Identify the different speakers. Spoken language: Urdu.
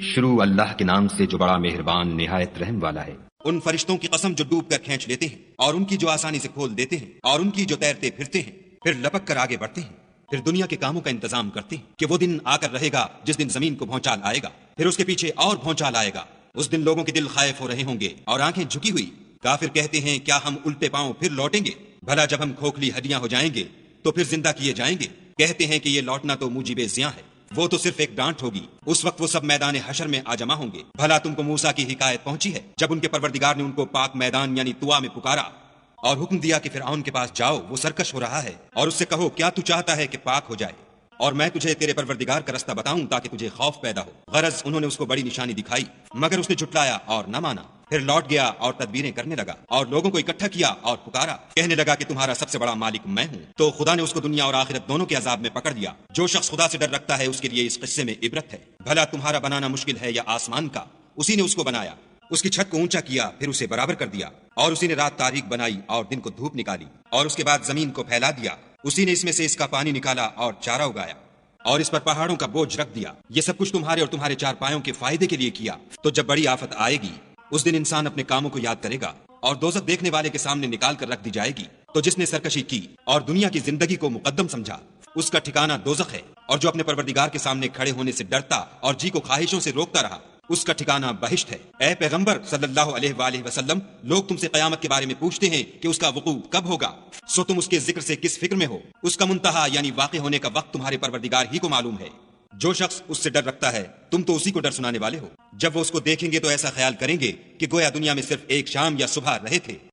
Speaker 1: شروع اللہ کے نام سے جو بڑا مہربان نہایت رحم والا ہے۔
Speaker 2: ان فرشتوں کی قسم جو ڈوب کر کھینچ لیتے ہیں اور ان کی جو آسانی سے کھول دیتے ہیں اور ان کی جو تیرتے پھرتے ہیں پھر لپک کر آگے بڑھتے ہیں، پھر دنیا کے کاموں کا انتظام کرتے ہیں کہ وہ دن آ کر رہے گا جس دن زمین کو بھونچال آئے گا، پھر اس کے پیچھے اور بھونچال آئے گا۔ اس دن لوگوں کے دل خائف ہو رہے ہوں گے اور آنکھیں جھکی ہوئی۔ کافر کہتے ہیں کیا ہم الٹے پاؤں پھر لوٹیں گے؟ بھلا جب ہم کھوکھلی ہڈیاں ہو جائیں گے تو پھر زندہ کیے جائیں گے؟ کہتے ہیں کہ یہ لوٹنا تو موجب زیاں ہے، وہ تو صرف ایک ڈانٹ ہوگی، اس وقت وہ سب میدان حشر میں آ جمع ہوں گے۔ بھلا تم کو موسیٰ کی حکایت پہنچی ہے جب ان کے پروردگار نے ان کو پاک میدان یعنی طوا میں پکارا اور حکم دیا کہ فرعون کے پاس جاؤ، وہ سرکش ہو رہا ہے، اور اس سے کہو کیا تو چاہتا ہے کہ پاک ہو جائے اور میں تجھے تیرے پروردگار کا رستہ بتاؤں تاکہ تجھے خوف پیدا ہو۔ غرض انہوں نے اس کو بڑی نشانی دکھائی مگر اس نے جھٹلایا اور نہ مانا، پھر لوٹ گیا اور تدبیریں کرنے لگا اور لوگوں کو اکٹھا کیا اور پکارا، کہنے لگا کہ تمہارا سب سے بڑا مالک میں ہوں۔ تو خدا نے اس کو دنیا اور آخرت دونوں کے عذاب میں پکڑ دیا۔ جو شخص خدا سے ڈر رکھتا ہے اس کے لیے اس قصے میں عبرت ہے۔ بھلا تمہارا بنانا مشکل ہے یا آسمان کا؟ اسی نے اس کو بنایا، اس کی چھت کو اونچا کیا پھر اسے برابر کر دیا، اور اسی نے رات تاریک بنائی اور دن کو دھوپ نکالی، اور اس کے بعد زمین کو پھیلا دیا، اسی نے اس میں سے اس کا پانی نکالا اور چارہ اگایا اور اس پر پہاڑوں کا بوجھ رکھ دیا۔ یہ سب کچھ تمہارے اور تمہارے چار پایوں کے فائدے کے لیے کیا۔ تو جب بڑی آفت آئے گی اس دن انسان اپنے کاموں کو یاد کرے گا اور دوزخ دیکھنے والے کے سامنے نکال کر رکھ دی جائے گی۔ تو جس نے سرکشی کی اور دنیا کی زندگی کو مقدم سمجھا اس کا ٹھکانہ دوزخ ہے، اور جو اپنے پروردگار کے سامنے کھڑے ہونے سے ڈرتا اور جی کو خواہشوں سے روکتا رہا اس کا ٹھکانہ بہشت ہے۔ اے پیغمبر صلی اللہ علیہ وآلہ وسلم، لوگ تم سے قیامت کے بارے میں پوچھتے ہیں کہ اس کا وقوع کب ہوگا، سو تم اس کے ذکر سے کس فکر میں ہو؟ اس کا منتہا یعنی واقع ہونے کا وقت تمہارے پروردگار ہی کو معلوم ہے۔ جو شخص اس سے ڈر رکھتا ہے تم تو اسی کو ڈر سنانے والے ہو۔ جب وہ اس کو دیکھیں گے تو ایسا خیال کریں گے کہ گویا دنیا میں صرف ایک شام یا صبح رہے تھے۔